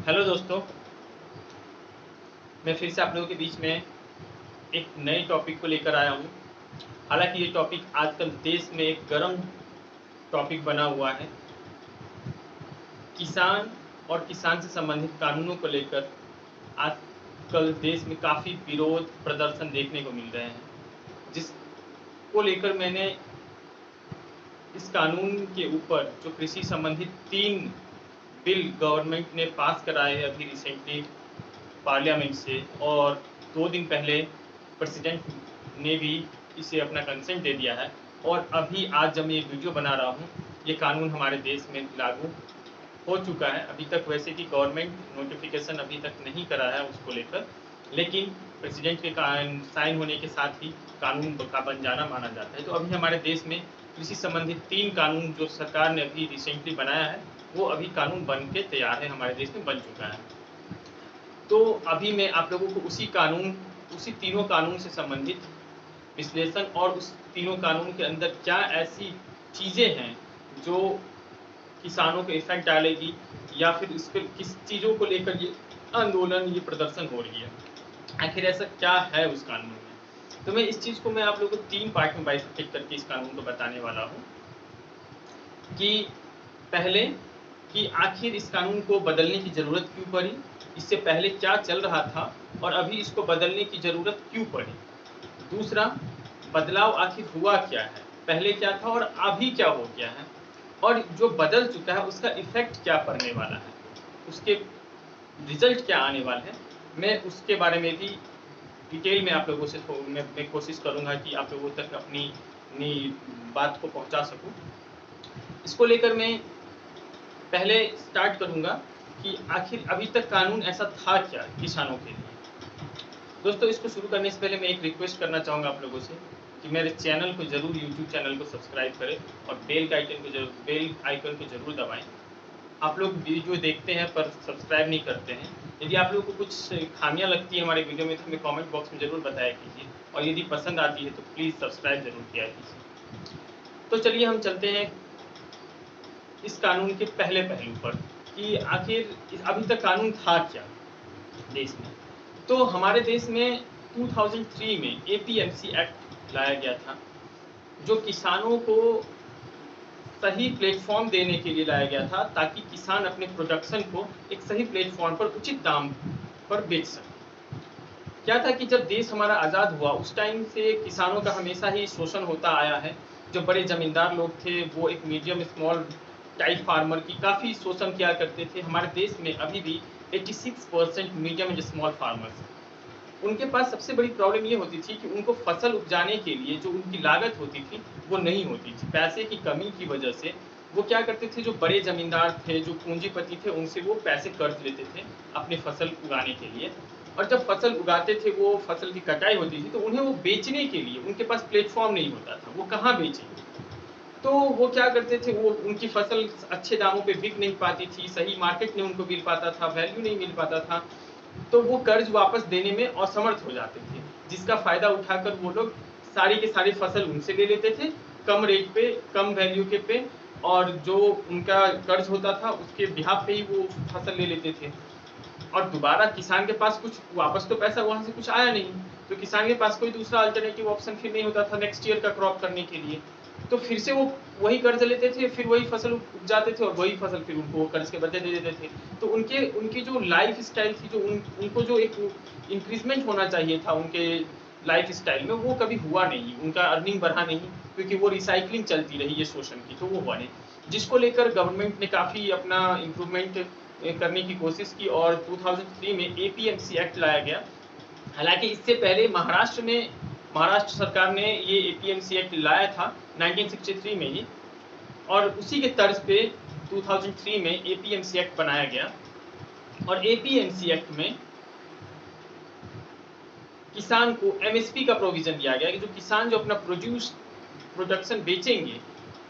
Hello दोस्तों, मैं फिर से आप लोगों के बीच में एक नए टॉपिक को लेकर आया हूँ। हालांकि ये टॉपिक आजकल देश में एक गर्म टॉपिक बना हुआ है। किसान और किसान से संबंधित कानूनों को लेकर आजकल देश में काफ़ी विरोध प्रदर्शन देखने को मिल रहे हैं, जिसको लेकर मैंने इस कानून के ऊपर जो कृषि संबंधित 3 बिल गवर्नमेंट ने पास कराए हैं अभी रिसेंटली पार्लियामेंट से, और 2 दिन पहले प्रेसिडेंट ने भी इसे अपना कंसेंट दे दिया है। और अभी आज जब मैं ये वीडियो बना रहा हूँ, ये कानून हमारे देश में लागू हो चुका है। अभी तक वैसे कि गवर्नमेंट नोटिफिकेशन अभी तक नहीं करा है उसको लेकर, लेकिन प्रेसिडेंट के साइन होने के साथ ही कानून का बन जाना माना जाता है। तो अभी हमारे देश में कृषि संबंधित 3 कानून जो सरकार ने अभी रिसेंटली बनाया है, वो अभी कानून बन के तैयार है, हमारे देश में बन चुका है। तो अभी मैं आप लोगों को उसी तीनों कानून से संबंधित विश्लेषण और उस तीनों कानून के अंदर क्या ऐसी चीज़ें हैं जो किसानों को इफेक्ट डालेगी, या फिर इस पर किस चीज़ों को लेकर ये आंदोलन, ये प्रदर्शन हो रही है, आखिर ऐसा क्या है उस कानून में। तो मैं इस चीज़ को आप लोगों को 3 पार्ट में बाइफरकेट करके इस कानून को बताने वाला हूँ कि पहले कि आखिर इस कानून को बदलने की ज़रूरत क्यों पड़ी, इससे पहले क्या चल रहा था और अभी इसको बदलने की ज़रूरत क्यों पड़ी। दूसरा, बदलाव आखिर हुआ क्या है, पहले क्या था और अभी क्या हो गया है, और जो बदल चुका है उसका इफेक्ट क्या पड़ने वाला है, उसके रिजल्ट क्या आने वाले हैं। मैं उसके बारे में भी डिटेल में आप लोगों से मैं कोशिश करूंगा कि आप लोगों तक अपनी बात को पहुंचा सकूं। इसको लेकर मैं पहले स्टार्ट करूंगा कि आखिर अभी तक कानून ऐसा था क्या किसानों के लिए। दोस्तों, इसको शुरू करने से पहले मैं एक रिक्वेस्ट करना चाहूँगा आप लोगों से कि मेरे चैनल को ज़रूर, यूट्यूब चैनल को सब्सक्राइब करें और बेल आइकन को ज़रूर दबाएं। आप लोग वीडियो देखते हैं पर सब्सक्राइब नहीं करते हैं। यदि आप लोगों को कुछ खामियां लगती है हमारे वीडियो में तो हमें कमेंट बॉक्स में ज़रूर बताया कीजिए, और यदि पसंद आती है तो प्लीज़ सब्सक्राइब ज़रूर किया कीजिए। तो चलिए हम चलते हैं इस कानून के पहले पहलू पर कि आखिर अभी तक कानून था क्या देश में। तो हमारे देश में 2003 में एपीएमसी एक्ट लाया गया था, जो किसानों को सही प्लेटफॉर्म देने के लिए लाया गया था, ताकि किसान अपने प्रोडक्शन को एक सही प्लेटफॉर्म पर उचित दाम पर बेच सके। क्या था कि जब देश हमारा आज़ाद हुआ उस टाइम से किसानों का हमेशा ही शोषण होता आया है। जो बड़े जमींदार लोग थे वो एक मीडियम स्मॉल टाइप फार्मर की काफ़ी शोषण किया करते थे। हमारे देश में अभी भी 86% मीडियम एंड स्मॉल फार्मर्स। उनके पास सबसे बड़ी प्रॉब्लम ये होती थी कि उनको फसल उपजाने के लिए जो उनकी लागत होती थी वो नहीं होती थी। पैसे की कमी की वजह से वो क्या करते थे, जो बड़े ज़मींदार थे, जो पूंजीपति थे, उनसे वो पैसे कर्ज लेते थे अपने फसल उगाने के लिए। और जब फसल उगाते थे, वो फसल की कटाई होती थी, तो उन्हें वो बेचने के लिए उनके पास प्लेटफॉर्म नहीं होता था, वो कहाँ बेचेंगे। तो वो क्या करते थे, वो उनकी फसल अच्छे दामों पे बिक नहीं पाती थी, सही मार्केट नहीं उनको मिल पाता था, वैल्यू नहीं मिल पाता था, तो वो कर्ज वापस देने में असमर्थ हो जाते थे, जिसका फायदा उठाकर वो लोग सारी की सारी फसल उनसे ले लेते थे कम रेट पे, कम वैल्यू के पे, और जो उनका कर्ज होता था उसके बिहाफ पे ही वो फसल ले लेते थे। और दोबारा किसान के पास कुछ वापस तो पैसा वहां से कुछ आया नहीं, तो किसान के पास कोई दूसरा अल्टरनेटिव ऑप्शन फिर नहीं होता था नेक्स्ट ईयर का क्रॉप करने के लिए। तो फिर से वो वही कर्ज लेते थे, फिर वही फसल उपजाते थे और वही फसल फिर उनको कर्ज के बदले दे देते थे। तो उनकी जो लाइफ स्टाइल थी, जो उनको जो एक इंक्रीजमेंट होना चाहिए था उनके लाइफ स्टाइल में, वो कभी हुआ नहीं, उनका अर्निंग बढ़ा नहीं, क्योंकि वो रिसाइकलिंग चलती रही ये शोषण की, तो वो हुआ नहीं। जिसको लेकर गवर्नमेंट ने काफ़ी अपना इम्प्रूवमेंट करने की कोशिश की और 2003 में एपीएमसी एक्ट लाया गया। हालांकि इससे पहले महाराष्ट्र सरकार ने ये एपीएमसी एक्ट लाया था 1963 में ही, और उसी के तर्ज पे 2003 में एपीएमसी एक्ट बनाया गया। और एपीएमसी एक्ट में किसान को एमएसपी का प्रोविजन दिया गया कि जो किसान जो अपना प्रोडक्शन बेचेंगे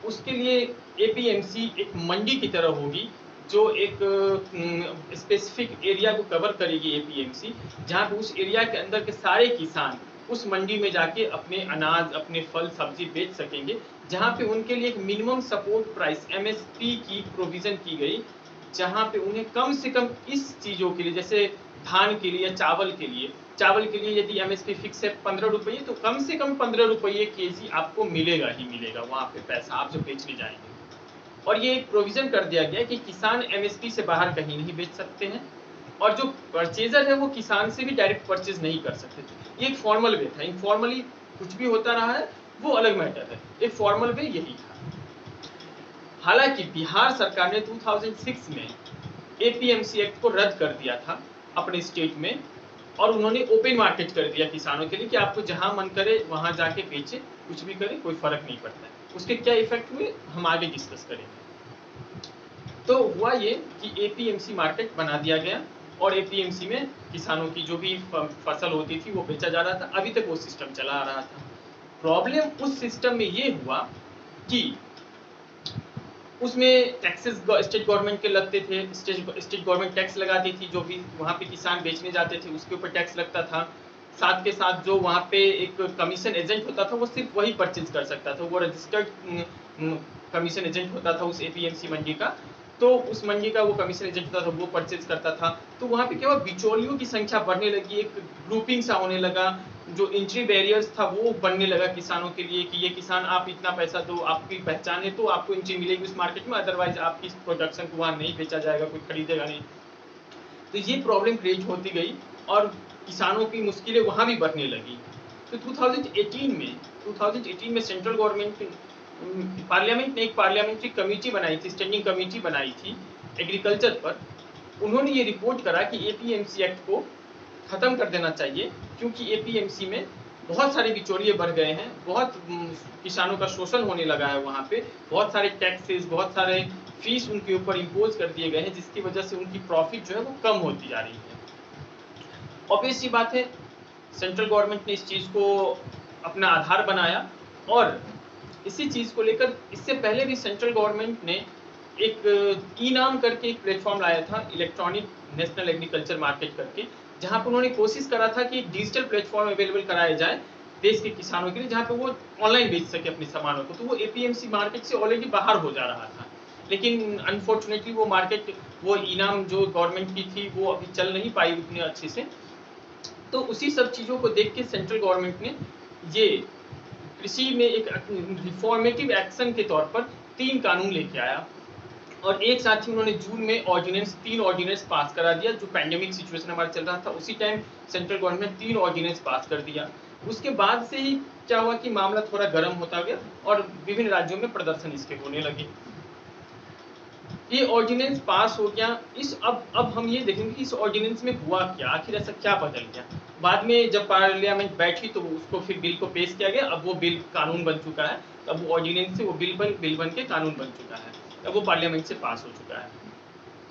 उसके लिए एपीएमसी एक मंडी की तरह होगी, जो एक स्पेसिफिक एरिया को कवर करेगी एपीएमसी, जहाँ पे उस एरिया के अंदर के सारे किसान उस मंडी में जाके अपने अनाज, अपने फल सब्जी बेच सकेंगे, जहाँ पे उनके लिए एक मिनिमम सपोर्ट प्राइस एमएसपी की प्रोविजन की गई, जहाँ पे उन्हें कम से कम इस चीज़ों के लिए, जैसे धान के लिए या चावल के लिए यदि एमएसपी फिक्स है 15 रुपये, तो कम से कम 15 रुपये केजी आपको मिलेगा ही मिलेगा वहाँ पे पैसा, आप जब बेचने जाएंगे। और ये एक प्रोविज़न कर दिया गया है कि किसान एमएसपी से बाहर कहीं नहीं बेच सकते हैं, और जो परचेजर है वो किसान से भी डायरेक्ट परचेज नहीं कर सकते। ये एक फॉर्मल वे था, इनफॉर्मली कुछ भी होता रहा है वो अलग मैटर है, एक फॉर्मल वे यही था। हालांकि बिहार सरकार ने 2006 में एपीएमसी एक्ट को रद्द कर दिया था अपने स्टेट में, और उन्होंने ओपन मार्केट कर दिया किसानों के लिए कि आपको जहां मन करे वहां जाके बेचे, कुछ भी करे, कोई फर्क नहीं पड़ता है। उसके क्या इफेक्ट हुए हम आगे डिस्कस करेंगे। तो हुआ ये कि एपीएमसी मार्केट बना दिया गया, और एपीएमसी में किसानों की जो भी फसल होती थी वो बेचा जा रहा था। अभी तक वो सिस्टम चला आ रहा था। प्रॉब्लम उस सिस्टम में ये हुआ कि उसमें टैक्सेस स्टेट गवर्नमेंट के लगते थे, स्टेट गवर्नमेंट टैक्स लगाती थी, जो भी वहाँ पे किसान बेचने जाते थे उसके ऊपर टैक्स लगता था। साथ के साथ जो वहाँ पे एक कमीशन एजेंट होता था वो सिर्फ वही परचेज कर सकता था, वो रजिस्टर्ड कमीशन एजेंट होता था उस एपीएमसी मंडी का। तो उस मंडी का वो कमीशन एजेंट होता था, वो परचेज करता था। तो वहाँ पे क्या हुआ, बिचौलियों की संख्या बढ़ने लगी, एक ग्रुपिंग सा होने लगा, जो एंट्री बैरियर्स था वो बनने लगा किसानों के लिए कि ये किसान आप इतना पैसा दो, आपकी पहचान है तो आपको एंट्री मिलेगी उस मार्केट में, अदरवाइज आपकी प्रोडक्शन को वहाँ नहीं बेचा जाएगा, कोई खरीदेगा नहीं। तो ये प्रॉब्लम क्रिएट होती गई और किसानों की मुश्किलें वहाँ भी बढ़ने लगी। तो 2018 में सेंट्रल गवर्नमेंट पार्लियामेंट ने एक पार्लियामेंट्री कमेटी बनाई थी, स्टैंडिंग कमेटी बनाई थी एग्रीकल्चर पर। उन्होंने ये रिपोर्ट करा कि एपीएमसी एक्ट को खत्म कर देना चाहिए, क्योंकि एपीएमसी में बहुत सारे बिचौलिए बढ़ गए हैं, बहुत किसानों का शोषण होने लगा है वहाँ पे, बहुत सारे टैक्सेस, बहुत सारे फीस उनके ऊपर इम्पोज कर दिए गए हैं, जिसकी वजह से उनकी प्रॉफिट जो है वो कम होती जा रही है। ऑब्वियस सी बात है, सेंट्रल गवर्नमेंट ने इस चीज़ को अपना आधार बनाया, और इसी चीज़ को लेकर इससे पहले भी सेंट्रल गवर्नमेंट ने एक ई-नाम करके एक प्लेटफॉर्म लाया था, इलेक्ट्रॉनिक नेशनल एग्रीकल्चर मार्केट करके, जहां पर उन्होंने कोशिश करा था कि एक डिजिटल प्लेटफॉर्म अवेलेबल कराया जाए देश के किसानों के लिए, जहां पर वो ऑनलाइन बेच सके अपने सामानों को। तो वो एपीएमसी मार्केट से ऑलरेडी बाहर हो जा रहा था, लेकिन अनफॉर्चुनेटली वो मार्केट, वो ई-नाम जो गवर्नमेंट की थी वो अभी चल नहीं पाई उतने अच्छे से। तो उसी सब चीज़ों को देख के सेंट्रल गवर्नमेंट ने ये कृषि में एक रिफॉर्मेटिव एक्शन के तौर पर 3 कानून लेके आया, और एक साथ ही उन्होंने जून में ऑर्डिनेंस 3 ऑर्डिनेंस पास करा दिया। जो पैंडेमिक सिचुएशन हमारा चल रहा था उसी time central government 3 ordinance pass कर दिया। उसके बाद से ही क्या हुआ कि मामला थोड़ा गर्म होता गया और विभिन्न राज्यों में प्रदर्शन इसके होने लगे। ये ऑर्डिनेंस पास हो गया। अब हम ये देखेंगे कि इस ऑर्डिनेंस में हुआ क्या, आखिर ऐसा क्या बदल गया। बाद में जब पार्लियामेंट बैठी तो उसको फिर बिल को पेश किया गया, अब वो बिल कानून बन चुका है। अब वो ऑर्डिनेंस से वो बिल बन के कानून बन चुका है, अब वो पार्लियामेंट से पास हो चुका है।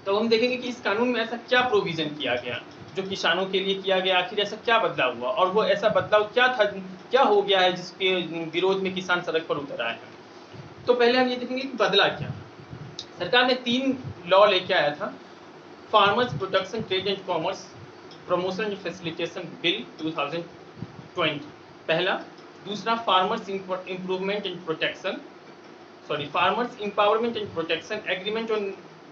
तो हम देखेंगे कि इस कानून में ऐसा क्या प्रोविजन किया गया जो किसानों के लिए किया गया, आखिर ऐसा क्या बदलाव हुआ, और वो ऐसा बदलाव क्या था, क्या हो गया है जिसके विरोध में किसान सड़क पर उतर आए हैं। तो पहले हम ये देखेंगे कि बदला क्या। सरकार ने 3 लॉ लेके आया था। Farmers production trade and commerce promotion and facilitation bill 2020 पहला। दूसरा farmers improvement and protection farmers empowerment and protection agreement on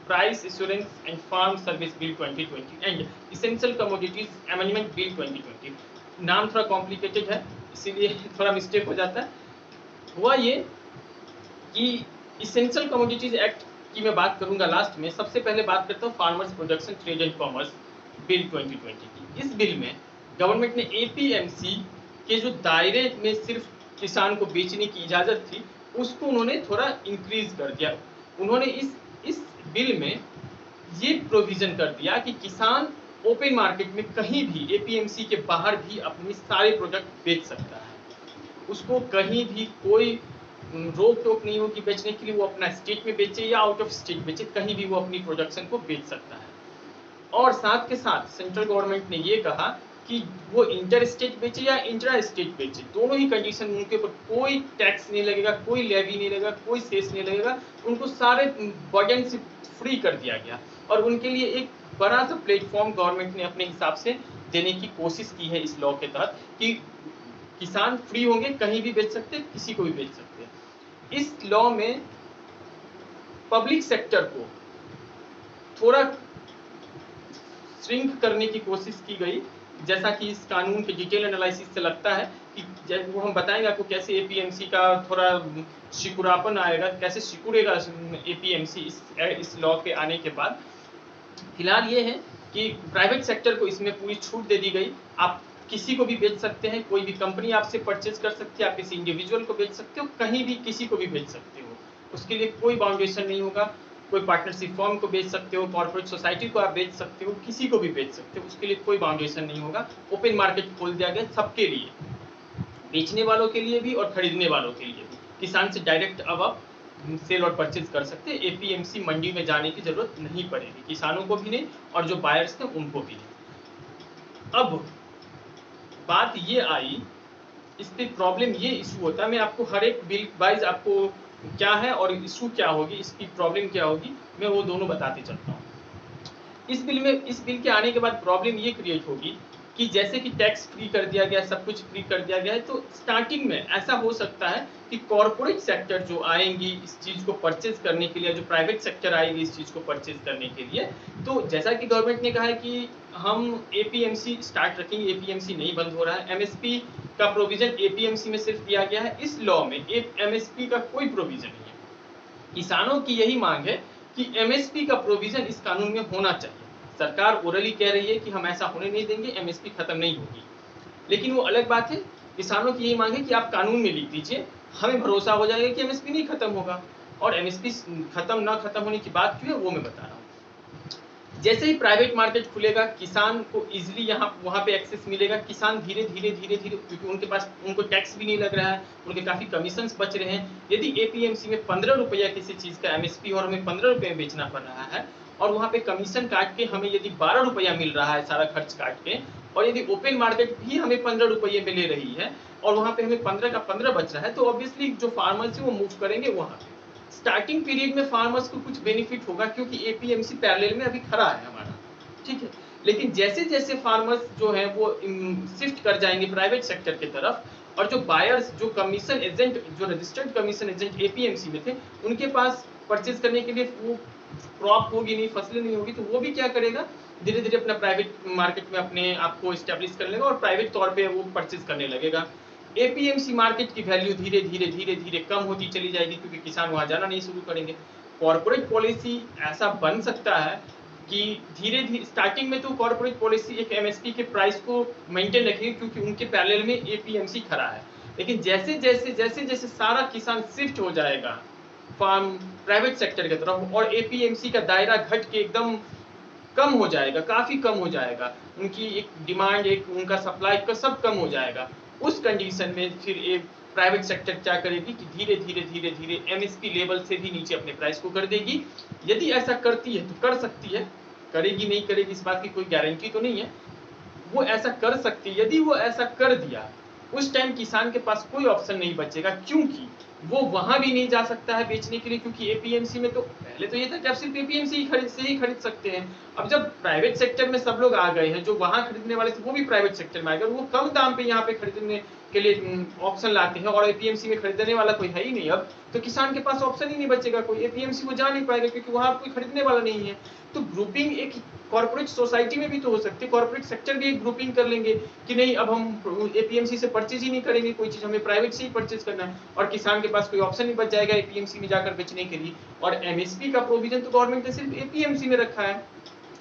price assurance and farm service bill 2020 and essential commodities amendment bill 2020। नाम थोड़ा complicated है इसीलिए थोड़ा mistake हो जाता है। हुआ ये कि इसेंशियल कमोडिटीज एक्ट की मैं बात करूंगा लास्ट में। सबसे पहले बात करता हूँ farmers production trade and commerce bill 2020 की। इस बिल में गवर्नमेंट ने एपीएमसी के जो दायरे में सिर्फ किसान को बेचने की इजाज़त थी उसको उन्होंने थोड़ा इंक्रीज कर दिया। उन्होंने इस बिल में ये प्रोविज़न कर दिया कि किसान ओपन मार्केट में कहीं भी एपीएमसी के बाहर भी अपने सारे प्रोडक्ट बेच सकता है। उसको कहीं भी कोई रोक टोक नहीं हो कि बेचने के लिए वो अपना स्टेट में बेचे या आउट ऑफ स्टेट बेचे, कहीं भी वो अपनी प्रोडक्शन को बेच सकता है। और साथ के साथ सेंट्रल गवर्नमेंट ने ये कहा कि वो इंटर स्टेट बेचे या इंट्रा स्टेट बेचे, दोनों ही कंडीशन में उनके ऊपर कोई टैक्स नहीं लगेगा, कोई लेवी नहीं लगेगा, कोई सेस नहीं लगेगा। उनको सारे बर्डन से फ्री कर दिया गया और उनके लिए एक बड़ा सा प्लेटफॉर्म गवर्नमेंट ने अपने हिसाब से देने की कोशिश की है इस लॉ के तहत कि किसान फ्री होंगे, कहीं भी बेच सकते, किसी को भी बेच सकते। इस लॉ में पब्लिक सेक्टर को थोड़ा श्रिंक करने की कोशिश की गई, जैसा कि इस कानून के डिटेल एनालिसिस से लगता है कि जब वो हम बताएंगे आपको कैसे एपीएमसी का थोड़ा सिकुड़ापन आएगा, कैसे सिकुड़ेगा एपीएमसी इस लॉ के आने के बाद। फिलहाल ये है कि प्राइवेट सेक्टर को इसमें पूरी छूट दे दी गई, आप किसी को भी बेच सकते हैं, कोई भी कंपनी आपसे परचेज कर सकती है, आप किसी इंडिविजुअल को बेच सकते हो, कहीं भी किसी को भी बेच सकते हो, उसके लिए कोई बाउंडेशन नहीं होगा। कोई पार्टनरशिप फॉर्म को बेच सकते हो, कॉर्पोरेट सोसाइटी को आप बेच सकते हो, किसी को भी बेच सकते हो, उसके लिए कोई बाउंडेशन नहीं होगा। ओपन मार्केट खोल दिया गया सबके लिए, बेचने वालों के लिए भी और खरीदने वालों के लिए भी। किसान से डायरेक्ट अब आप सेल और परचेज कर सकते हैं, एपीएमसी मंडी में जाने की जरूरत नहीं पड़ेगी, किसानों को भी नहीं और जो बायर्स थे उनको भी नहीं। अब बात ये आई, इस पे प्रॉब्लम ये इशू होता है, मैं आपको हर एक बिल वाइज आपको क्या है और इशू क्या होगी, इसकी प्रॉब्लम क्या होगी, मैं वो दोनों बताते चलता हूँ। इस बिल के आने के बाद प्रॉब्लम ये क्रिएट होगी कि जैसे कि टैक्स फ्री कर दिया गया, सब कुछ फ्री कर दिया गया है, तो स्टार्टिंग में ऐसा हो सकता है कि कॉर्पोरेट सेक्टर जो आएंगी इस चीज को परचेज करने के लिए, जो प्राइवेट सेक्टर आएगी इस चीज को परचेज करने के लिए, तो जैसा कि गवर्नमेंट ने कहा है कि हम एपीएमसी स्टार्ट रखेंगे, एपीएमसी नहीं बंद हो रहा है, एमएसपी का प्रोविजन एपीएमसी में सिर्फ दिया गया है, इस लॉ में एमएसपी का कोई प्रोविजन नहीं है। किसानों की यही मांग है कि एमएसपी का प्रोविजन इस कानून में होना चाहिए। सरकार ओरली कह रही है कि हम ऐसा होने नहीं देंगे, एमएसपी खत्म नहीं होगी, लेकिन वो अलग बात है। किसानों की यही मांग है कि आप कानून में लिख दीजिए, हमें भरोसा हो जाएगा कि एमएसपी नहीं खत्म होगा। और एमएसपी खत्म ना खत्म होने की बात क्यों है वो मैं बता रहा हूँ। जैसे ही प्राइवेट मार्केट खुलेगा, किसान को इजिली यहाँ वहाँ पे एक्सेस मिलेगा, किसान धीरे धीरे क्योंकि उनके पास उनको टैक्स भी नहीं लग रहा है, उनके काफी कमीशन बच रहे हैं। यदि एपीएमसी में 15 रुपया किसी चीज का एमएसपी और हमें 15 रुपये में बेचना पड़ रहा है, और वहाँ पे कमीशन काट के हमें यदि 12 रुपया मिल रहा है सारा खर्च काट के, और यदि ओपन मार्केट भी हमें 15 रुपये में ले रही है और वहाँ पे हमें 15 का 15 बच रहा है, तो ऑब्वियसली जो फार्मर्स है वो मूव करेंगे वहाँ पे। स्टार्टिंग पीरियड में फार्मर्स को कुछ बेनिफिट होगा क्योंकि एपीएमसी पैरेलल में अभी खड़ा है हमारा, ठीक है। लेकिन जैसे जैसे फार्मर्स जो है वो शिफ्ट कर जाएंगे प्राइवेट सेक्टर की तरफ, और जो बायर्स, जो कमीशन एजेंट, जो रजिस्टर्ड कमीशन एजेंट एपीएमसी में थे, उनके पास परचेज करने के लिए वो क्रॉप होगी नहीं, फसलें नहीं होगी, तो वो भी क्या करेगा, धीरे धीरे अपना प्राइवेट मार्केट में अपने आप को स्टैब्लिश कर लेगा और प्राइवेट तौर पे वो परचेज करने लगेगा। एपीएमसी मार्केट की वैल्यू धीरे धीरे कम होती चली जाएगी क्योंकि किसान वहां जाना नहीं शुरू करेंगे। कॉर्पोरेट पॉलिसी ऐसा बन सकता है कि धीरे धीरे स्टार्टिंग में तो कॉर्पोरेट पॉलिसी एक एमएसपी के प्राइस को मेंटेन रखेगी क्योंकि उनके पैरेलल में एपीएमसी खड़ा है, लेकिन जैसे जैसे सारा किसान शिफ्ट हो जाएगा फार्म प्राइवेट सेक्टर की तरफ और एपीएमसी का दायरा घट के एकदम कम हो जाएगा, काफी कम हो जाएगा, उनकी एक डिमांड, एक उनका सप्लाई का सब कम हो जाएगा। उस कंडीशन में फिर एक प्राइवेट सेक्टर क्या करेगी कि धीरे धीरे एमएसपी लेवल से भी नीचे अपने प्राइस को कर देगी। यदि ऐसा करती है तो कर सकती है, करेगी नहीं करेगी इस बात की कोई गारंटी तो नहीं है, वो ऐसा कर सकती है। यदि वो ऐसा कर दिया उस टाइम किसान के पास कोई ऑप्शन नहीं बचेगा, क्योंकि वो वहां भी नहीं जा सकता है बेचने के लिए, क्योंकि एपीएमसी में तो पहले तो ये था कि आप सिर्फ एपीएमसी से ही खरीद सकते हैं। अब जब प्राइवेट सेक्टर में सब लोग आ गए हैं, जो वहां खरीदने वाले थे वो भी प्राइवेट सेक्टर में आ गए, वो कम दाम पे यहाँ पे खरीदने के लिए ऑप्शन लाते हैं और एपीएमसी में खरीदने वाला कोई है ही नहीं, अब तो किसान के पास ऑप्शन ही नहीं बचेगा, कोई एपीएमसी वो जा नहीं पाएगा क्योंकि वहां कोई खरीदने वाला नहीं है। तो ग्रुपिंग एक कॉर्पोरेट सोसाइटी में भी तो हो सकती है, कॉर्पोरेट सेक्टर भी एक ग्रुपिंग कर लेंगे कि नहीं अब हम एपीएमसी से परचेज ही नहीं करेंगे, कोई चीज हमें प्राइवेट से ही परचेज करना है, और किसान के पास कोई ऑप्शन नहीं बच जाएगा एपीएमसी में जाकर बेचने के लिए। और एमएसपी का प्रोविजन तो गवर्नमेंट ने सिर्फ एपीएमसी में रखा है,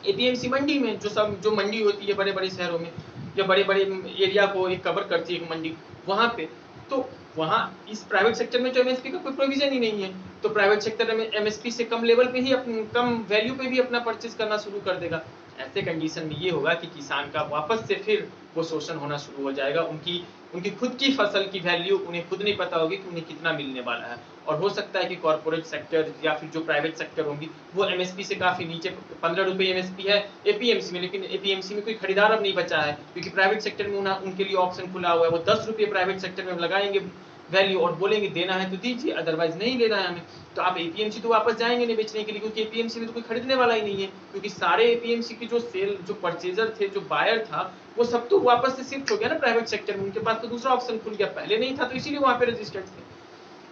एपीएमसी मंडी में, जो मंडी होती है बड़े बड़े शहरों में या बड़े बड़े एरिया को एक कवर करती है मंडी, वहां पे तो वहां इस प्राइवेट सेक्टर में तो एमएसपी का कोई प्रोविजन ही नहीं है, तो प्राइवेट सेक्टर में एमएसपी से कम लेवल पे ही कम वैल्यू पे भी अपना परचेज करना शुरू कर देगा। ऐसे कंडीशन में ये होगा कि किसान का वापस से फिर वो शोषण होना शुरू हो जाएगा, उनकी खुद की फसल की वैल्यू उन्हें खुद नहीं पता होगी कि उन्हें कितना मिलने वाला है, और हो सकता है कि कॉर्पोरेट सेक्टर या फिर जो प्राइवेट सेक्टर होंगी वो एमएसपी से काफी नीचे, 15 रुपये एमएसपी है एपीएमसी में, लेकिन एपीएमसी में कोई खरीदार अब नहीं बचा है क्योंकि प्राइवेट सेक्टर में उनके लिए ऑप्शन खुला हुआ है, वो 10 रुपये प्राइवेट सेक्टर में लगाएंगे वैल्यू और बोलेंगे देना है तो दीजिए, अदरवाइज नहीं लेना है हमें। तो आप एपीएमसी तो वापस जाएंगे नहीं बेचने के लिए, क्योंकि एपीएमसी में तो कोई खरीदने वाला ही नहीं है, क्योंकि सारे एपीएमसी की जो परचेजर थे, जो बायर था, वो सब तो वापस से शिफ्ट हो गया ना प्राइवेट सेक्टर में, उनके पास तो दूसरा ऑप्शन खुल गया, पहले नहीं था तो इसीलिए वहां पे रजिस्टर्ड थे।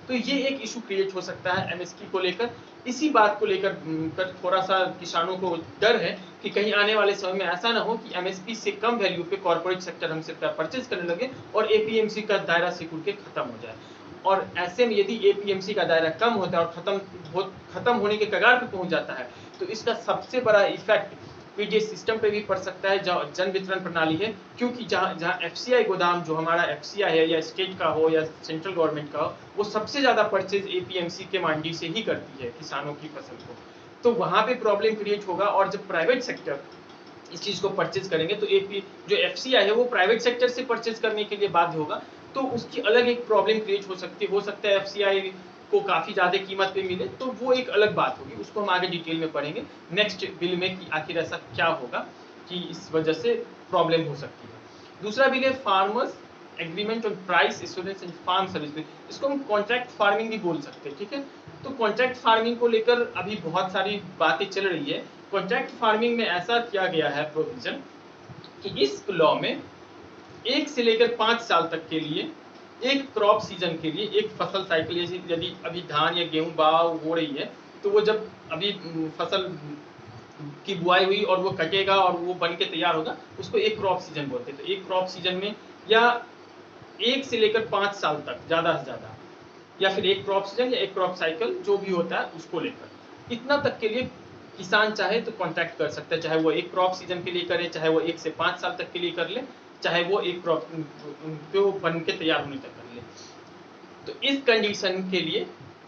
तो ये एक इशू क्रिएट हो सकता है एमएसपी को लेकर। इसी बात को लेकर कर थोड़ा सा किसानों को डर है कि कहीं आने वाले समय में ऐसा ना हो कि एमएसपी से कम वैल्यू पे कॉर्पोरेट सेक्टर हमसे परचेज करने लगे और एपीएमसी का दायरा सिकुड़ के खत्म हो जाए। और ऐसे में यदि एपीएमसी का दायरा कम होता है और खत्म होने के कगार पे पहुंच जाता है, तो इसका सबसे बड़ा इफेक्ट पीडीएस सिस्टम पे भी पड़ सकता है, जो जन वितरण प्रणाली है, क्योंकि जहाँ एफसीआई गोदाम जो हमारा एफसीआई है, या स्टेट का हो या सेंट्रल गवर्नमेंट का हो, वो सबसे ज्यादा परचेज एपीएमसी के मंडी से ही करती है किसानों की फसल को। तो वहां पे प्रॉब्लम क्रिएट होगा। और जब प्राइवेट सेक्टर इस चीज को परचेज करेंगे तो एपी जो एफसीआई है वो प्राइवेट सेक्टर से परचेज करने के लिए बाध्य होगा, तो उसकी अलग एक प्रॉब्लम क्रिएट हो सकता है एफसीआई को काफी ज्यादा कीमत पे मिले, तो वो एक अलग बात होगी, उसको हम आगे डिटेल में पढ़ेंगे नेक्स्ट बिल में कि आखिर ऐसा क्या होगा कि इस वजह से प्रॉब्लम हो सकती है। दूसरा बिल है farmers agreement on price assurance and farm service bill, इसको हम कॉन्ट्रैक्ट फार्मिंग भी बोल सकते हैं, ठीक है। तो कॉन्ट्रैक्ट फार्मिंग को लेकर अभी बहुत सारी बातें चल रही है। कॉन्ट्रैक्ट फार्मिंग में ऐसा किया गया है प्रोविजन कि इस लॉ में 1 से लेकर 5 साल तक के लिए एक क्रॉप सीजन के लिए एक फसल साइकिल, यदि अभी धान या गेहूं बाव हो रही है, तो वो जब अभी फसल की बुआई हुई और वो कटेगा और वो बन के तैयार होगा, उसको एक क्रॉप सीजन बोलते हैं। तो एक क्रॉप सीजन में या 1 से लेकर 5 साल तक ज्यादा से ज्यादा, या फिर एक क्रॉप सीजन या एक क्रॉप साइकिल जो भी होता है उसको लेकर इतना तक के लिए किसान चाहे तो कॉन्ट्रैक्ट कर सकता है, चाहे वो एक क्रॉप सीजन के लिए करे, चाहे वो 1 से 5 साल तक के लिए कर ले, चाहे वो एक क्रॉप जो बन के तैयार होने तक कर ले। तो इस कंडीशन के लिए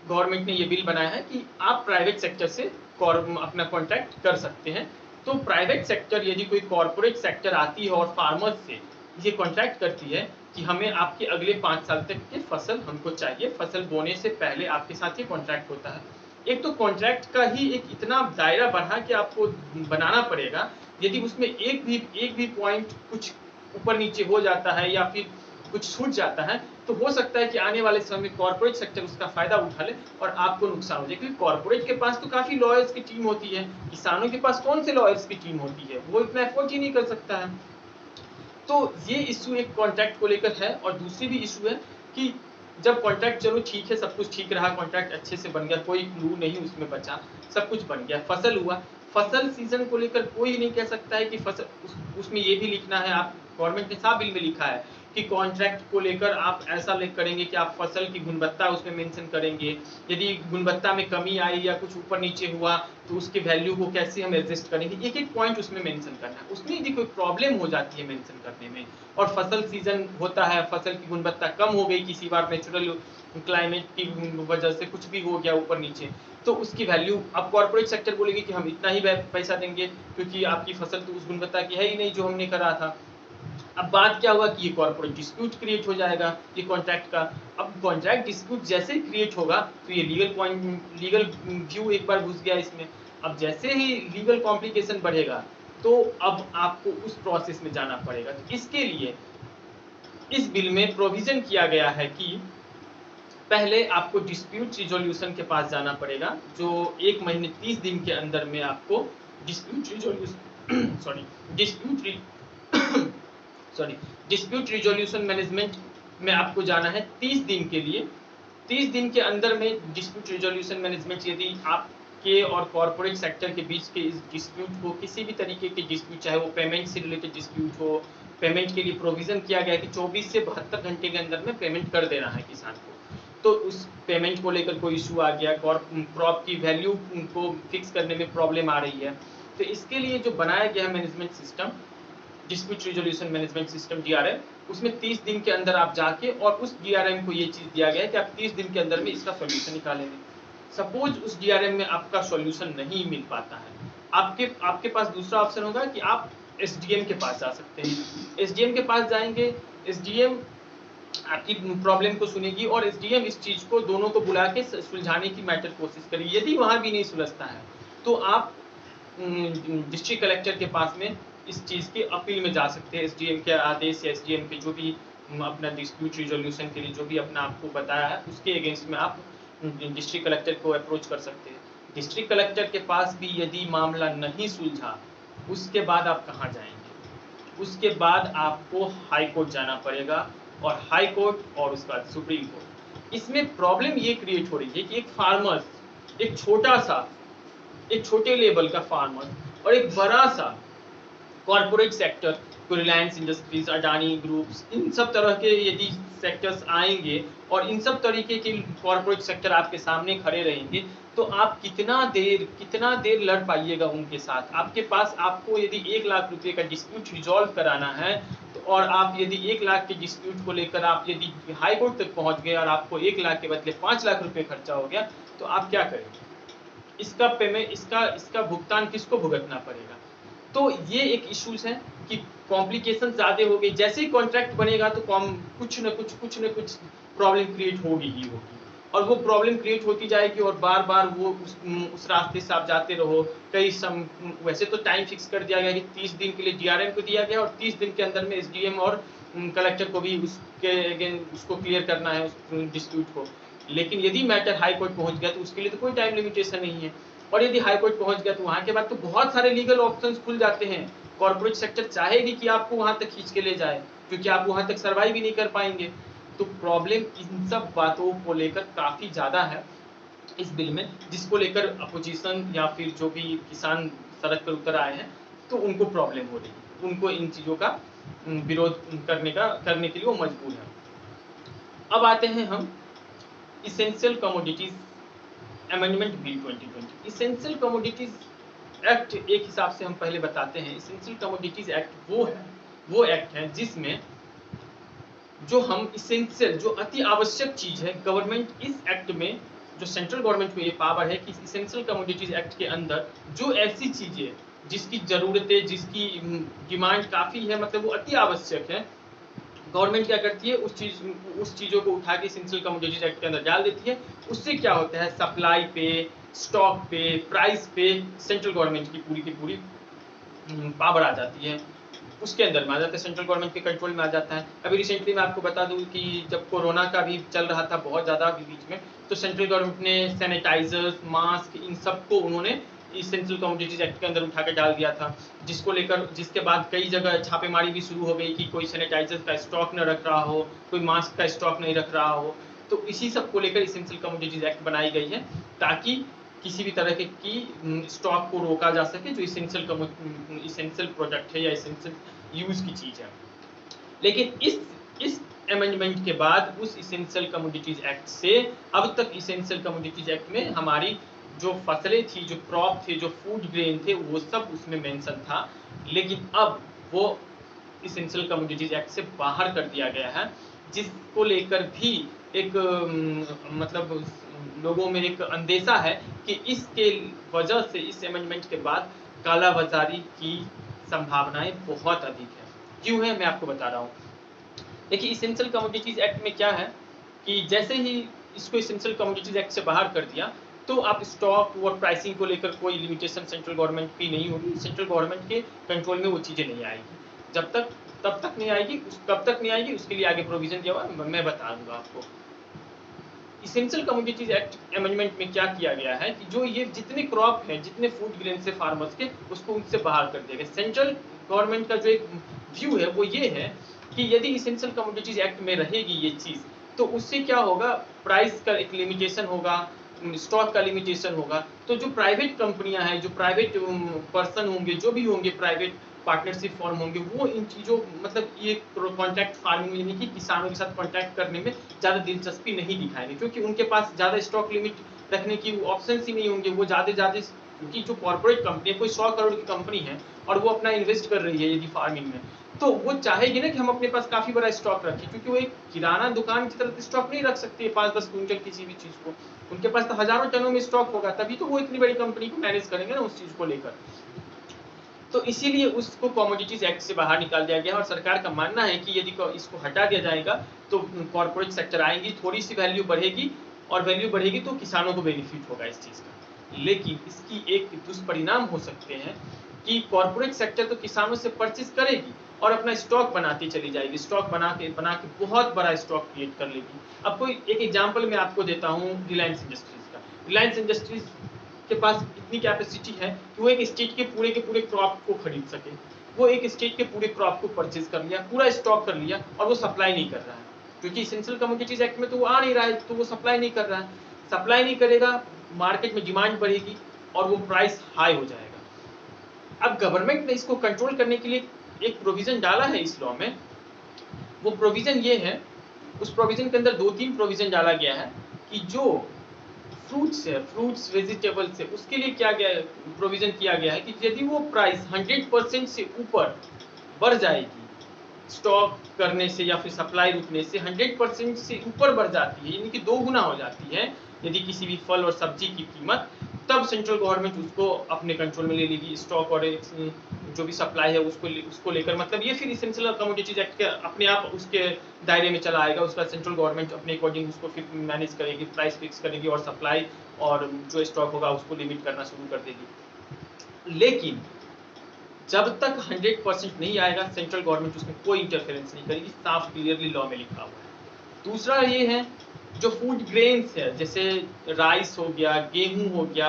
गवर्नमेंट ने ये बिल बनाया है कि आप प्राइवेट सेक्टर से अपना कॉन्ट्रैक्ट कर सकते हैं। तो प्राइवेट सेक्टर यदि कोई कॉर्पोरेट सेक्टर आती है और फार्मर्स से ये कॉन्ट्रैक्ट करती है कि हमें आपके अगले 5 साल तक की फसल हमको चाहिए, फसल बोने से पहले आपके साथ ये कॉन्ट्रैक्ट होता है। एक तो कॉन्ट्रैक्ट का ही एक इतना दायरा बढ़ा के आपको बनाना पड़ेगा, यदि उसमें एक भी पॉइंट कुछ ऊपर नीचे हो जाता है या फिर कुछ छूट जाता है, तो हो सकता है कि आने वाले समय में कॉर्पोरेट सेक्टर उसका फायदा उठा ले और आपको नुकसान हो जाए, क्योंकि कॉर्पोरेट के पास तो काफी लॉयर्स की टीम होती है, किसानों के पास कौन से लॉयर्स की टीम होती है, वो इतना एफोर्ड ही नहीं कर सकता है। तो ये इश्यू एक कॉन्ट्रैक्ट को लेकर है। और दूसरी भी इशू है कि जब कॉन्ट्रैक्ट, चलो ठीक है, सब कुछ ठीक रहा, कॉन्ट्रैक्ट अच्छे से बन गया, कोई क्लू नहीं उसमें बचा, सब कुछ बन गया, फसल हुआ, फसल सीजन को लेकर कोई नहीं कह सकता है कि फसल उसमें ये भी लिखना है, आप गवर्नमेंट ने साफ बिल में लिखा है कि कॉन्ट्रैक्ट को लेकर आप ऐसा करेंगे कि आप फसल की गुणवत्ता उसमें मेंशन करेंगे, यदि गुणवत्ता में कमी आई या कुछ ऊपर नीचे हुआ तो उसके वैल्यू को कैसे हम एडजस्ट करेंगे, एक एक पॉइंट उसमें मेंशन करना है। उसमें यदि कोई प्रॉब्लम हो जाती है मेंशन करने में और फसल सीजन होता है, फसल की गुणवत्ता कम हो गई किसी बार नेचुरल क्लाइमेट की वजह से, कुछ भी हो गया ऊपर नीचे, तो उसकी वैल्यू अब कॉर्पोरेट सेक्टर बोलेगी कि हम इतना ही पैसा देंगे क्योंकि आपकी फसल तो उस गुणवत्ता की है ही नहीं जो हमने करा था। अब बात क्या हुआ कि ये कॉर्पोरेट डिस्प्यूट क्रिएट हो जाएगा ये कॉन्ट्रैक्ट का। अब कॉन्ट्रैक्ट डिस्प्यूट जैसे ही क्रिएट होगा तो ये लीगल व्यू एक बार घुस गया इसमें। अब जैसे ही लीगल कॉम्प्लिकेशन बढ़ेगा तो अब आपको उस प्रोसेस में जाना पड़ेगा। तो इसके लिए इस बिल में प्रोविजन किया गया है कि पहले आपको डिस्प्यूट रिजोल्यूशन के पास जाना पड़ेगा, जो 1 महीने 30 दिन के अंदर में आपको डिस्प्यूट रिजोल्यूशन मैनेजमेंट में आपको जाना है 30 दिन के लिए। 30 दिन के अंदर में डिस्प्यूट रिजोल्यूशन मैनेजमेंट, यदि आपके और कॉर्पोरेट सेक्टर के बीच के इस डिस्प्यूट को, किसी भी तरीके के डिस्प्यूट, चाहे वो पेमेंट से रिलेटेड डिस्प्यूट हो, पेमेंट के लिए प्रोविजन किया गया कि 24 से 72 घंटे के अंदर में पेमेंट कर देना है किसान को, तो उस पेमेंट को लेकर कोई इशू आ गया, क्रॉप की वैल्यू को फिक्स करने में प्रॉब्लम आ रही है, तो इसके लिए जो बनाया गया management system, dispute resolution management system DRM, उसमें 30 दिन के अंदर आप जाके, और उस DRM को ये चीज दिया गया है कि आप 30 दिन के अंदर में इसका सॉल्यूशन निकालेंगे। सपोज उस DRM में आपका सॉल्यूशन नहीं मिल पाता है, आपके पास दूसरा ऑप्शन होगा कि आप SDM के पास जा सकते हैं। SDM के पास जाएंगे, SDM आपकी प्रॉब्लम को सुनेगी और SDM इस चीज को, दोनों को बुला के सुलझाने की मैटर कोशिश करेगी। यदि वहां भी नहीं सुलझता है तो आप डिस्ट्रिक्ट कलेक्टर के पास में इस चीज की अपील में जा सकते हैं। SDM के आदेश या SDM के जो भी अपना डिस्प्यूट रिजोल्यूशन के लिए जो भी अपना आपको बताया है उसके अगेंस्ट में आप डिस्ट्रिक्ट कलेक्टर को अप्रोच कर सकते हैं। डिस्ट्रिक्ट कलेक्टर के पास भी यदि मामला नहीं सुलझा, उसके बाद आप कहाँ जाएंगे? उसके बाद आपको हाई कोर्ट जाना पड़ेगा, और हाई कोर्ट और उसके बाद सुप्रीम कोर्ट। इसमें प्रॉब्लम ये क्रिएट हो रही है कि एक फार्मर्स एक छोटा सा, एक छोटे लेवल का फार्मर और एक बड़ा सा कॉर्पोरेट सेक्टर, तो रिलायंस इंडस्ट्रीज, अडानी ग्रुप्स, इन सब तरह के यदि सेक्टर्स आएंगे और इन सब तरीके के कॉर्पोरेट सेक्टर आपके सामने खड़े रहेंगे, तो आप कितना देर लड़ पाइएगा उनके साथ। आपके पास, आपको यदि 1 लाख रुपए का डिस्प्यूट रिजॉल्व कराना है, तो और आप यदि 1 लाख के डिस्प्यूट को लेकर आप यदि हाई कोर्ट तक पहुंच गए और आपको 1 लाख के बदले 5 लाख रुपए खर्चा हो गया, तो आप क्या करेंगे? इसका पेमेंट, इसका भुगतान किसको भुगतना पड़ेगा? तो ये एक इश्यूज है कि कॉम्प्लिकेशन ज्यादा हो गई। जैसे ही कॉन्ट्रैक्ट बनेगा तो कुछ न कुछ प्रॉब्लम क्रिएट होगी ही होगी, और वो प्रॉब्लम क्रिएट होती जाएगी और बार बार वो उस रास्ते से आप जाते रहो। वैसे तो टाइम फिक्स कर दिया गया कि 30 दिन के लिए डीआरएम को दिया गया और 30 दिन के अंदर में एसडीएम और कलेक्टर को भी उसको क्लियर करना है, उस डिस्प्यूट को। लेकिन यदि मैटर हाई कोर्ट पहुंच गया तो उसके लिए तो कोई टाइम लिमिटेशन नहीं है, और यदि हाई कोर्ट पहुंच गया तो वहां के बाद तो बहुत सारे लीगल ऑप्शंस खुल जाते हैं। कॉर्पोरेट सेक्टर चाहेगी कि आपको वहां तक खींच के ले जाए, क्योंकि आप वहां तक सर्वाइव ही नहीं कर पाएंगे। तो प्रॉब्लम इन सब बातों को लेकर काफी ज्यादा है इस बिल में, जिसको लेकर अपोजिशन या फिर जो भी किसान सड़क पर उतर आए हैं, तो उनको प्रॉब्लम हो रही है, उनको इन चीजों का विरोध करने के लिए वो मजबूर है। अब आते हैं हम essential commodities amendment bill 2020। Essential commodities act एक हिसाब से हम पहले बताते हैं। इसेंशियल कमोडिटीज एक्ट वो एक्ट है जिसमें जो हम इसेंशियल, जो अति आवश्यक चीज है, गवर्नमेंट इस एक्ट में, जो सेंट्रल गवर्नमेंट को ये पावर है कि इसेंशियल कमोडिटीज एक्ट के अंदर जो ऐसी चीजें जिसकी जरूरतें, जिसकी डिमांड काफी है, मतलब वो अति आवश्यक है, गवर्नमेंट क्या करती है, उस चीजों को उठा के इसेंशियल कमोडिटीज एक्ट के अंदर डाल देती है। उससे क्या होता है, सप्लाई पे, स्टॉक पे, प्राइस पे सेंट्रल गवर्नमेंट की पूरी पावर आ जाती है, उसके अंदर में आ जाता है, सेंट्रल गवर्नमेंट के कंट्रोल में आ जाता है। अभी रिसेंटली मैं आपको बता दूं कि जब कोरोना का भी चल रहा था बहुत ज्यादा बीच में, तो सेंट्रल गवर्नमेंट ने सैनिटाइजर्स, मास्क, इन सबको उन्होंने इसेंशियल कमोडिटीज एक्ट के अंदर उठा के डाल दिया था, जिसको लेकर, जिसके बाद कई जगह छापेमारी भी शुरू हो गई कि कोई सैनिटाइजर का स्टॉक न रख रहा हो, कोई मास्क का स्टॉक नहीं रख रहा हो। तो इसी सब को लेकर इसेंशियल कमोडिटीज एक्ट बनाई गई है, ताकि किसी भी तरह की स्टॉक को रोका जा सके जो इसेंशियल प्रोडक्ट है या इसेंशियल यूज की चीज है। लेकिन इस अमेंडमेंट के बाद उस इसेंशियल कमोडिटीज एक्ट से, अब तक इसेंशियल कमोडिटीज एक्ट में हमारी जो फसलें थी, जो क्रॉप थे, जो फूड ग्रेन थे, वो सब उसमें मेंशन था। लेकिन अब वो इसेंशियल कमोडिटीज एक्ट से बाहर कर दिया गया है, जिसको लेकर भी एक मतलब लोगों में एक अंदेशा है कि इसके वजह से, इस अमेंडमेंट के बाद काला बाजारी की संभावनाएं बहुत अधिक है। क्यों है, मैं आपको बता रहा हूँ। देखिए, इसेंशियल कमोडिटीज एक्ट में क्या है कि जैसे ही इसको इसेंशियल कमोडिटीज एक्ट से बाहर कर दिया, तो आप स्टॉक और प्राइसिंग को लेकर कोई लिमिटेशन सेंट्रल गवर्नमेंट की नहीं होगी, सेंट्रल गवर्नमेंट के कंट्रोल में वो चीजें नहीं आएगी। तब तक नहीं आएगी, कब तक नहीं आएगी, उसके लिए आगे प्रोविजन दिया हुआ, मैं बता दूंगा आपको। इसेंशियल कमोडिटीज एक्ट अमेंडमेंट में क्या किया गया है कि जो ये जितने क्रॉप हैं, जितने फूड ग्रेन से फार्मर्स के, उसको उनसे बाहर कर दिया गया। सेंट्रल गवर्नमेंट का जो एक व्यू है वो ये है कि यदि इसेंशियल कमोडिटीज एक्ट में रहेगी ये चीज, तो उससे क्या होगा, प्राइस का एक लिमिटेशन होगा, स्टॉक का लिमिटेशन होगा। तो जो प्राइवेट कंपनियां हैं, जो प्राइवेट पर्सन होंगे, जो भी होंगे, प्राइवेट पार्टनरशिप फॉर्म होंगे, वो इन चीज़ों, मतलब ये कॉन्ट्रैक्ट फार्मिंग यानी कि किसानों के साथ कॉन्ट्रैक्ट करने में ज़्यादा दिलचस्पी नहीं दिखाएंगे, क्योंकि उनके पास ज़्यादा स्टॉक लिमिट रखने की ऑप्शन ही नहीं होंगे। वो ज़्यादा क्योंकि जो कॉर्पोरेट कंपनी है, कोई 100 करोड़ की कंपनी है और वो अपना इन्वेस्ट कर रही है यदि फार्मिंग में, तो वो चाहेगी ना कि हम अपने पास काफ़ी बड़ा स्टॉक रखें, क्योंकि वो एक किराना दुकान की तरह स्टॉक नहीं रख सकती है 5-10 क्विंटल किसी भी चीज़ को। उनके पास तो हजारों टनों में स्टॉक होगा, तभी तो वो इतनी बड़ी कंपनी को मैनेज करेंगे ना उस चीज़ को लेकर। तो इसीलिए उसको कमोडिटीज एक्ट से बाहर निकाल दिया गया, और सरकार का मानना है कि यदि इसको हटा दिया जाएगा तो कॉर्पोरेट सेक्टर आएंगी, थोड़ी सी वैल्यू बढ़ेगी, और वैल्यू बढ़ेगी तो किसानों को बेनिफिट होगा इस चीज़ का। लेकिन इसकी एक दुष्परिणाम हो सकते हैं कि कॉर्पोरेट सेक्टर तो किसानों से परचेज करेगी और अपना स्टॉक बनाती चली जाएगी, स्टॉक बना के बहुत बड़ा स्टॉक क्रिएट कर लेगी। अब कोई एक एग्जाम्पल मैं आपको देता हूँ रिलायंस इंडस्ट्रीज का। रिलायंस इंडस्ट्रीज के पास इतनी कैपेसिटी है कि वो एक स्टेट के पूरे क्रॉप को खरीद सके। वो एक स्टेट के पूरे क्रॉप को परचेज कर लिया, पूरा स्टॉक कर लिया, और वो सप्लाई नहीं कर रहा है, क्योंकि इसेंशियल कमोडिटीज एक्ट में तो वो आ नहीं रहा है, तो वो सप्लाई नहीं कर रहा है। सप्लाई नहीं करेगा, मार्केट में डिमांड बढ़ेगी और वो प्राइस हाई हो जाएगा। अब गवर्नमेंट ने इसको कंट्रोल करने के लिए एक प्रोविजन डाला है इस लॉ में। वो प्रोविजन ये है, उस प्रोविजन के अंदर 2-3 प्रोविजन डाला गया है कि जो फ्रूट्स है, फ्रूट्स वेजिटेबल्स है, उसके लिए क्या गया प्रोविजन किया गया है कि यदि वो प्राइस 100% से ऊपर बढ़ जाएगी स्टॉक करने से या फिर सप्लाई रुकने से 100% से ऊपर बढ़ जाती है, यानी कि 2 गुना हो जाती है यदि किसी भी फल और सब्जी की कीमत, तब सेंट्रल गवर्नमेंट उसको अपने कंट्रोल में ले लेगी, स्टॉक और जो भी सप्लाई है उसको लेकर। मतलब ये फिर इसेंशियल कमोडिटीज एक्ट के अपने आप उसके दायरे में चला आएगा। उसका सेंट्रल गवर्नमेंट अपने अकॉर्डिंग उसको फिर मैनेज करेगी, प्राइस फिक्स करेगी और सप्लाई और जो स्टॉक होगा उसको लिमिट करना शुरू कर देगी। लेकिन जब तक 100% नहीं आएगा सेंट्रल गवर्नमेंट उसमें कोई इंटरफेरेंस नहीं करेगी, साफ क्लियरली लॉ में लिखा हुआ है। दूसरा ये है जो फूड ग्रेन्स है, जैसे राइस हो गया, गेहूं हो गया,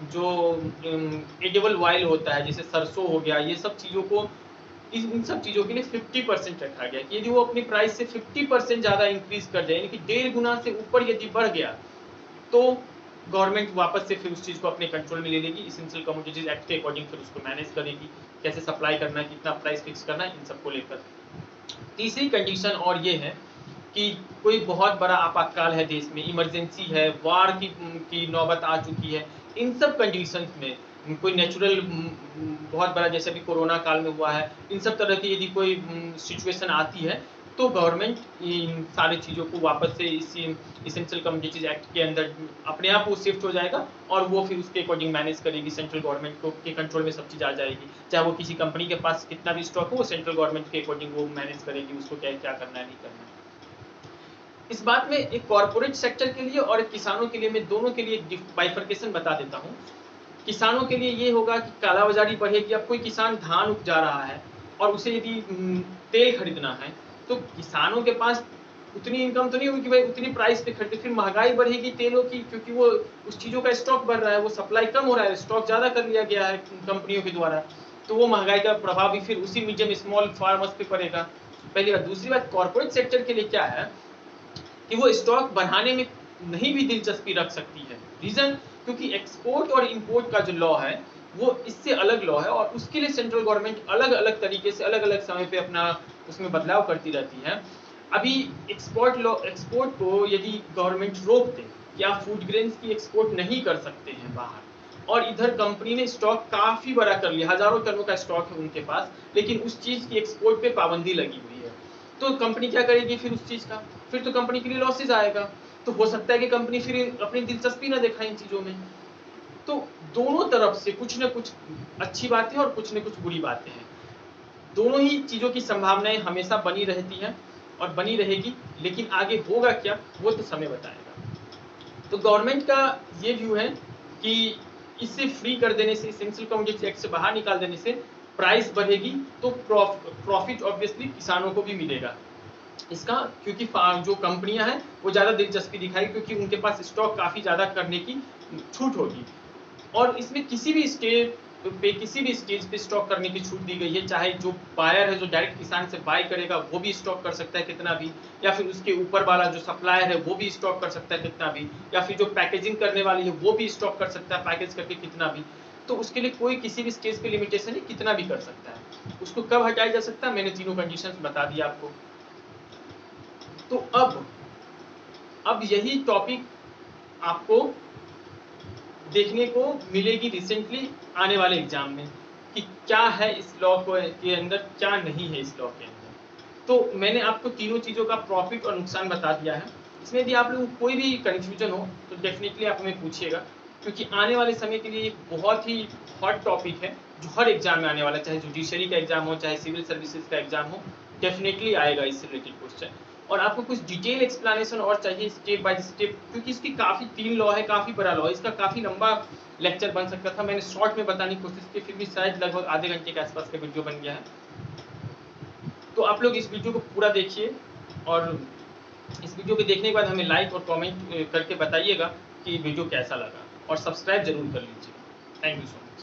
जो एडिबल ऑयल होता है जैसे सरसों हो गया, ये सब चीज़ों को इन सब चीज़ों के लिए 50% रखा गया कि यदि वो अपनी प्राइस से 50% ज़्यादा इंक्रीज कर जाए, यानी कि 1.5 गुना से ऊपर यदि बढ़ गया, तो गवर्नमेंट वापस से फिर उस चीज़ को अपने कंट्रोल में ले लेगी, इसेंशियल कमोडिटीज एक्ट के अकॉर्डिंग फिर उसको मैनेज करेगी, कैसे सप्लाई करना है, कितना प्राइस फिक्स करना है, इन सबको लेकर। तीसरी कंडीशन और ये है कि कोई बहुत बड़ा आपातकाल है देश में, इमरजेंसी है, वार की नौबत आ चुकी है, इन सब कंडीशंस में कोई नेचुरल बहुत बड़ा जैसे भी कोरोना काल में हुआ है, इन सब तरह की यदि कोई सिचुएशन आती है तो गवर्नमेंट इन सारी चीज़ों को वापस से इसी इसेंशियल कमोडिटीज एक्ट के अंदर अपने आप वो शिफ्ट हो जाएगा और वो फिर उसके अकॉर्डिंग मैनेज करेगी, सेंट्रल गवर्नमेंट को के कंट्रोल में सब चीज़ आ जाएगी। चाहे वो किसी कंपनी के पास कितना भी स्टॉक हो, वो सेंट्रल गवर्नमेंट के अकॉर्डिंग वो मैनेज करेगी, उसको क्या क्या करना है नहीं करना है। इस बात में एक कॉर्पोरेट सेक्टर के लिए और किसानों के लिए मैं दोनों के लिए एक बाइफर्केशन बता देता हूँ। किसानों के लिए ये होगा कि कालाबाजारी बढ़ेगी। अब कोई किसान धान उपजा रहा है और उसे यदि तेल खरीदना है तो किसानों के पास उतनी इनकम तो नहीं होगी कि भाई उतनी प्राइस पे खरीदे, फिर महंगाई बढ़ेगी तेलों की, क्योंकि वो उस चीज़ों का स्टॉक बढ़ रहा है, वो सप्लाई कम हो रहा है, स्टॉक ज़्यादा कर लिया गया है कंपनियों के द्वारा, तो वो महंगाई का प्रभाव भी फिर उसी मीडियम स्मॉल फार्मर्स पे पड़ेगा। पहली बात। दूसरी बात, कॉर्पोरेट सेक्टर के लिए क्या है कि वो स्टॉक बढ़ाने में नहीं भी दिलचस्पी रख सकती है। रीजन, क्योंकि एक्सपोर्ट और इंपोर्ट का जो लॉ है वो इससे अलग लॉ है और उसके लिए सेंट्रल गवर्नमेंट अलग अलग तरीके से अलग अलग समय पे अपना उसमें बदलाव करती रहती है। अभी एक्सपोर्ट को यदि गवर्नमेंट रोक दे कि आप फूड ग्रेन्स की एक्सपोर्ट नहीं कर सकते हैं बाहर, और इधर कंपनी ने स्टॉक काफी बड़ा कर लिया, हजारों टनों का स्टॉक है उनके पास, लेकिन उस चीज की एक्सपोर्ट पे पाबंदी लगी हुई है, तो कंपनी क्या करेगी फिर उस चीज का? फिर तो कंपनी के लिए लॉसेज आएगा। तो हो सकता है कि कंपनी फिर अपनी दिलचस्पी ना दिखाए इन चीजों में। तो दोनों तरफ से कुछ न कुछ अच्छी बातें और कुछ न कुछ बुरी बातें हैं। दोनों ही चीजों की संभावनाएं हमेशा बनी रहती हैं और बनी रहेगी, लेकिन आगे होगा क्या वो तो समय बताएगा। तो गवर्नमेंट का ये व्यू है कि इसे फ्री कर देने से, इसेंशियल कमोडिटी एक्ट से बाहर निकाल देने से प्राइस बढ़ेगी तो प्रॉफिट ऑब्वियसली किसानों को भी मिलेगा इसका, क्योंकि जो कंपनियां हैं वो ज़्यादा दिलचस्पी दिखाएगी क्योंकि उनके पास स्टॉक काफ़ी ज़्यादा करने की छूट होगी। और इसमें किसी भी स्टेज पे स्टॉक करने की छूट दी गई है, चाहे जो बायर है जो डायरेक्ट किसान से बाय करेगा वो भी स्टॉक कर सकता है कितना भी, या फिर उसके ऊपर वाला जो सप्लायर है वो भी स्टॉक कर सकता है कितना भी, या फिर जो पैकेजिंग करने वाली है वो भी स्टॉक कर सकता है पैकेज करके कितना भी। तो उसके लिए कोई किसी भी स्टेज पे लिमिटेशन है, कितना भी कर सकता है। उसको कब हटाया जा सकता है, मैंने तीनों कंडीशंस बता दिया आपको। तो अब यही टॉपिक आपको देखने को मिलेगी रिसेंटली आने वाले एग्जाम में कि क्या है इस लॉ के अंदर, क्या नहीं है इस लॉ के अंदर। तो मैंने आपको तीनों चीज़ों का प्रॉफिट और नुकसान बता दिया है। इसमें यदि आप लोगों को कोई भी कंफ्यूजन हो तो डेफिनेटली आप हमें पूछिएगा, क्योंकि आने वाले समय के लिए एक बहुत ही हॉट टॉपिक है जो हर एग्जाम में आने वाला, चाहे जुडिशरी का एग्जाम हो चाहे सिविल सर्विसेज का एग्जाम हो, डेफिनेटली आएगा इससे रिलेटेड क्वेश्चन। और आपको कुछ डिटेल एक्सप्लेनेशन और चाहिए स्टेप बाय स्टेप, क्योंकि इसकी काफ़ी 3 लॉ है, काफ़ी बड़ा लॉ है, इसका काफ़ी लंबा लेक्चर बन सकता था। मैंने शॉर्ट में बताने की कोशिश की, फिर भी शायद लगभग आधे घंटे के आसपास का वीडियो बन गया है। तो आप लोग इस वीडियो को पूरा देखिए और इस वीडियो को देखने के बाद हमें लाइक और कमेंट करके बताइएगा कि वीडियो कैसा लगा, और सब्सक्राइब जरूर कर लीजिए। Thank you so much.